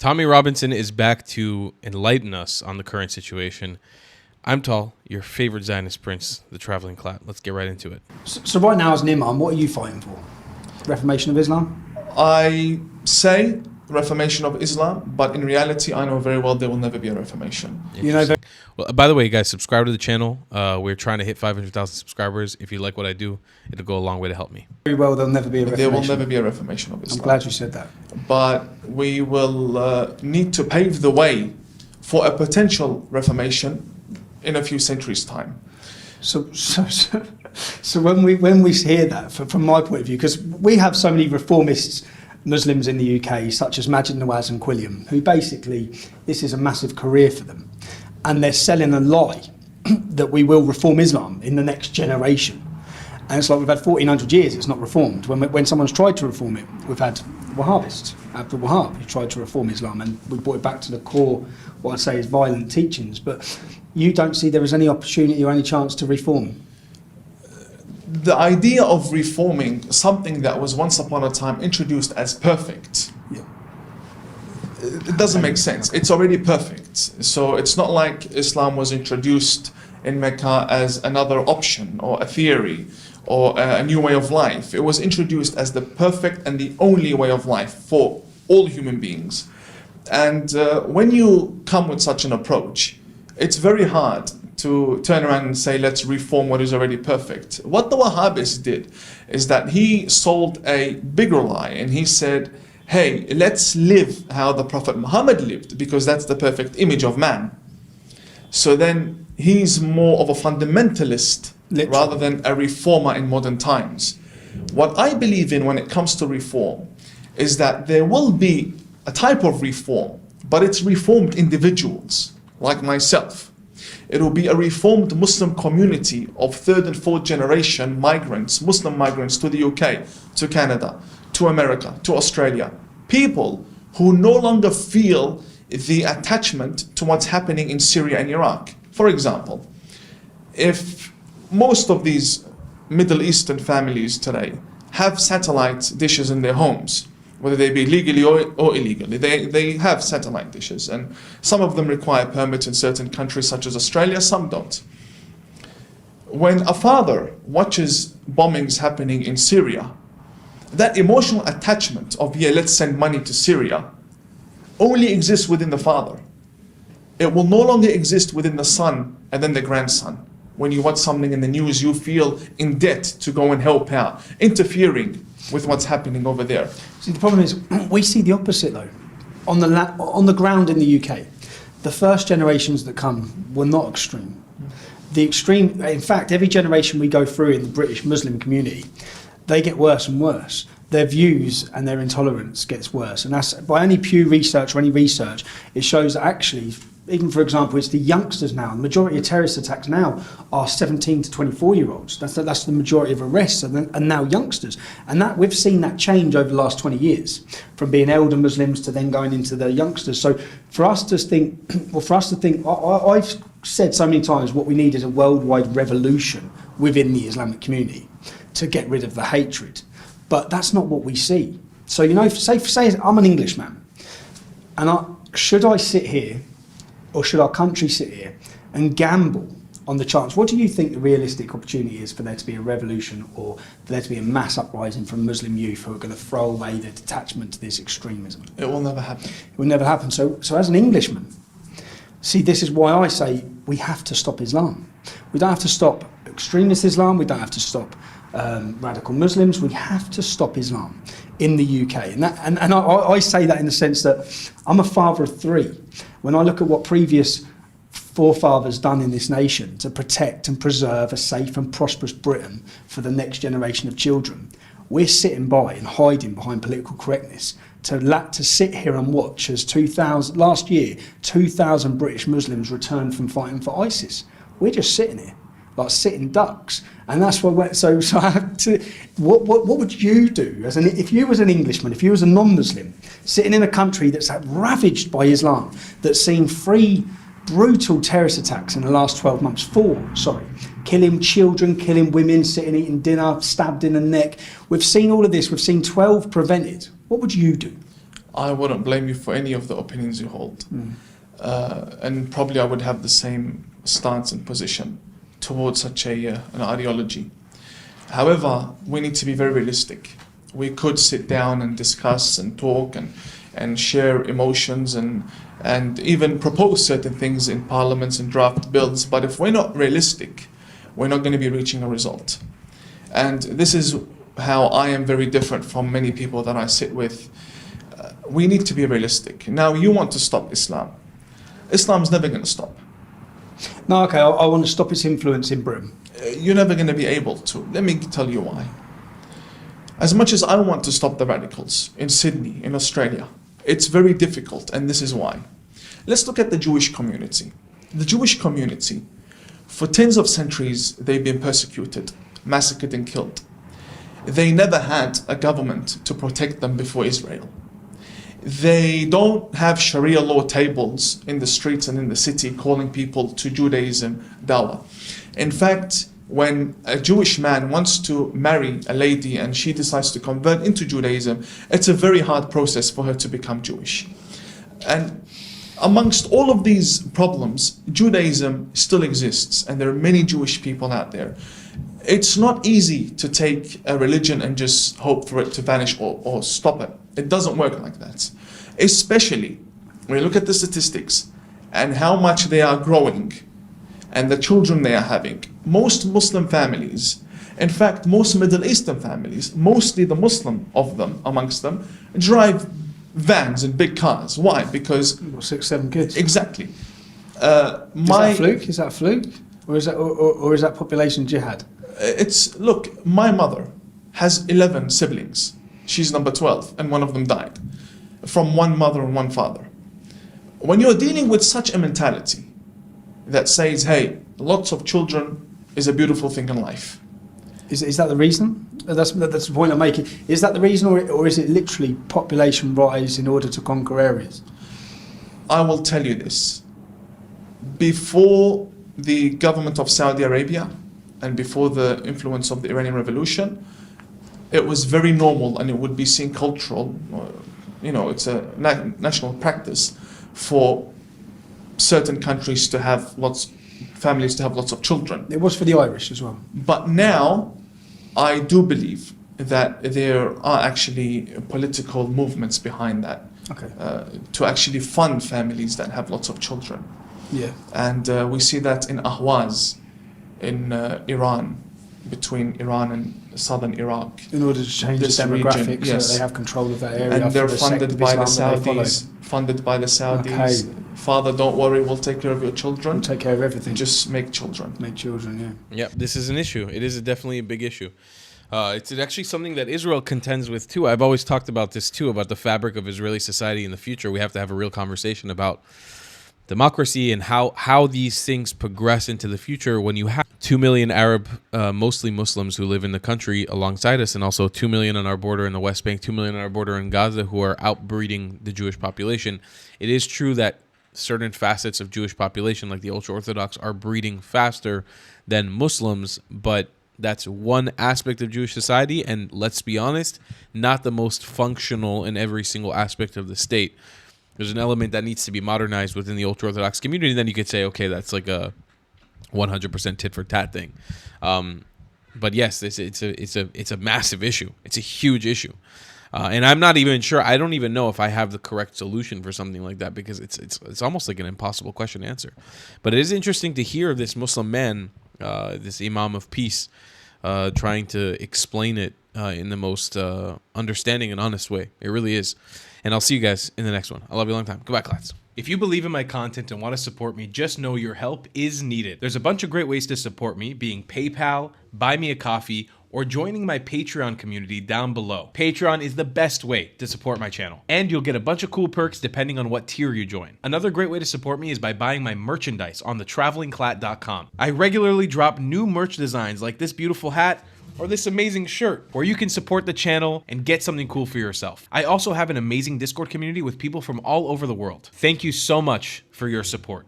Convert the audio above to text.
Tommy Robinson is back to enlighten us on the current situation. I'm Tall, your favorite Zionist prince, the traveling clap. Let's get right into it. So right now as an Imam, what are you fighting for? Reformation of Islam? I say Reformation of Islam, but in reality, I know very well there will never be a Reformation. You know, Well, by the way, guys, subscribe to the channel. We're trying to hit 500,000 subscribers. If you like what I do, it'll go a long way to help me. very well there'll never be a Reformation. There will never be a Reformation of Islam. I'm glad you said that. But we will need to pave the way for a potential Reformation in a few centuries' time. So when we hear that, from my point of view, because we have so many reformist Muslims in the UK, such as Majid Nawaz and Quilliam, who basically, this is a massive career for them. And they're selling a lie that we will reform Islam in the next generation. And it's like we've had 1400 years, it's not reformed. When someone's tried to reform it, we've had Wahhabists, Abdul Wahhab, who tried to reform Islam, and we brought it back to the core, what I'd say is violent teachings. But you don't see there is any opportunity or any chance to reform? The idea of reforming something that was once upon a time introduced as perfect, it doesn't make sense. It's already perfect. So it's not like Islam was introduced in Mecca as another option or a theory or a new way of life. It was introduced as the perfect and the only way of life for all human beings. And when you come with such an approach, it's very hard to turn around and say, let's reform what is already perfect. What the Wahhabists did is that he sold a bigger lie, and he said, hey, let's live how the Prophet Muhammad lived, because that's the perfect image of man. So then he's more of a fundamentalist rather than a reformer in modern times. What I believe in when it comes to reform is that there will be a type of reform, but it's reformed individuals like myself. It will be a reformed Muslim community of third and fourth generation migrants, Muslim migrants to the UK, to Canada, to America, to Australia. People who no longer feel the attachment to what's happening in Syria and Iraq. For example, if most of these Middle Eastern families today have satellite dishes in their homes, whether they be legally or illegally, they have satellite dishes, and some of them require permits in certain countries such as Australia, some don't. When a father watches bombings happening in Syria, that emotional attachment of, yeah, let's send money to Syria, only exists within the father. It will no longer exist within the son and then the grandson. When you watch something in the news, you feel in debt to go and help out, interfering with what's happening over there. See, the problem is, we see the opposite though. On the ground in the UK, the first generations that come were not extreme. The extreme, in fact, every generation we go through in the British Muslim community, they get worse and worse. Their views and their intolerance gets worse. And that's, by any Pew research or any research, it shows that actually, even for example, it's the youngsters now. The majority of terrorist attacks now are 17 to 24-year-olds. That's the majority of arrests and now youngsters. And that we've seen that change over the last 20 years, from being elder Muslims to then going into the youngsters. So for us to think, I've said so many times, what we need is a worldwide revolution within the Islamic community to get rid of the hatred. But that's not what we see. So, you know, say I'm an Englishman, and should I sit here, or should our country sit here and gamble on the chance? What do you think the realistic opportunity is for there to be a revolution, or for there to be a mass uprising from Muslim youth who are going to throw away their detachment to this extremism? It will never happen. It will never happen. So as an Englishman, see, this is why I say we have to stop Islam. We don't have to stop extremist Islam. We don't have to stop radical Muslims. We have to stop Islam in the UK. And I say that in the sense that I'm a father of three. When I look at what previous forefathers done in this nation to protect and preserve a safe and prosperous Britain for the next generation of children, we're sitting by and hiding behind political correctness to sit here and watch as last year 2,000 British Muslims returned from fighting for ISIS. We're just sitting here like sitting ducks, and that's what. So I have to. What would you do if you was an Englishman, if you was a non-Muslim, sitting in a country that's ravaged by Islam, that's seen 3 brutal terrorist attacks in the last 12 months, 4, killing children, killing women, sitting eating dinner, stabbed in the neck. We've seen all of this. We've seen 12 prevented. What would you do? I wouldn't blame you for any of the opinions you hold. And probably I would have the same stance and position towards such an ideology. However, we need to be very realistic. We could sit down and discuss and talk and share emotions and even propose certain things in parliaments and draft bills, but if we're not realistic, we're not going to be reaching a result. And this is how I am very different from many people that I sit with. We need to be realistic. Now, you want to stop Islam. Islam's never going to stop. No, okay, I want to stop its influence in Britain. You're never going to be able to. Let me tell you why. As much as I want to stop the radicals in Sydney, in Australia, it's very difficult, and this is why. Let's look at the Jewish community. The Jewish community, for tens of centuries, they've been persecuted, massacred and killed. They never had a government to protect them before Israel. They don't have Sharia law tables in the streets and in the city calling people to Judaism, dawah. In fact, when a Jewish man wants to marry a lady and she decides to convert into Judaism, it's a very hard process for her to become Jewish. And amongst all of these problems, Judaism still exists, and there are many Jewish people out there. It's not easy to take a religion and just hope for it to vanish or stop it. It doesn't work like that. Especially when you look at the statistics and how much they are growing and the children they are having. Most Muslim families, in fact, most Middle Eastern families, mostly the Muslim of them, amongst them, drive vans and big cars. Why? Because... 6, 7 kids. Exactly. Is that a fluke? Is that a fluke? Or is that population jihad? Look, my mother has 11 siblings. She's number 12, and one of them died from one mother and one father. When you're dealing with such a mentality that says, hey, lots of children is a beautiful thing in life. Is that the reason? That's the point I'm making. Is that the reason, or is it literally population rise in order to conquer areas? I will tell you this. Before the government of Saudi Arabia and before the influence of the Iranian Revolution, it was very normal, and it would be seen cultural, it's a national practice for certain countries to have families to have lots of children. It was for the Irish as well. But now, I do believe that there are actually political movements behind that. Okay. To actually fund families that have lots of children. Yeah. And we see that in Ahwaz, in Iran, between Iran and southern Iraq. In order to change the demographics, so that they have control of that area. And they're funded by the Saudis. Funded by the Saudis. Okay. Father, don't worry, we'll take care of your children. We'll take care of everything. Just make children. Make children, yeah. Yeah, this is an issue. It is definitely a big issue. It's actually something that Israel contends with too. I've always talked about this too, about the fabric of Israeli society in the future. We have to have a real conversation about democracy and how these things progress into the future when you have 2 million Arab, mostly Muslims who live in the country alongside us, and also 2 million on our border in the West Bank, 2 million on our border in Gaza who are outbreeding the Jewish population. It is true that certain facets of Jewish population, like the ultra-Orthodox, are breeding faster than Muslims, but that's one aspect of Jewish society, and let's be honest, not the most functional in every single aspect of the state. There's an element that needs to be modernized within the ultra-Orthodox community, and then you could say, okay, that's like a 100% tit-for-tat thing. But yes, it's a massive issue. It's a huge issue. And I'm not even sure. I don't even know if I have the correct solution for something like that, because it's almost like an impossible question to answer. But it is interesting to hear this Muslim man, this Imam of peace, trying to explain it in the most understanding and honest way. It really is. And I'll see you guys in the next one. I love you a long time. Goodbye, class. If you believe in my content and want to support me, just know your help is needed. There's a bunch of great ways to support me, being PayPal, Buy Me a Coffee, or joining my Patreon community down below. Patreon is the best way to support my channel, and you'll get a bunch of cool perks depending on what tier you join. Another great way to support me is by buying my merchandise on thetravelingclat.com. I regularly drop new merch designs like this beautiful hat or this amazing shirt, where you can support the channel and get something cool for yourself. I also have an amazing Discord community with people from all over the world. Thank you so much for your support.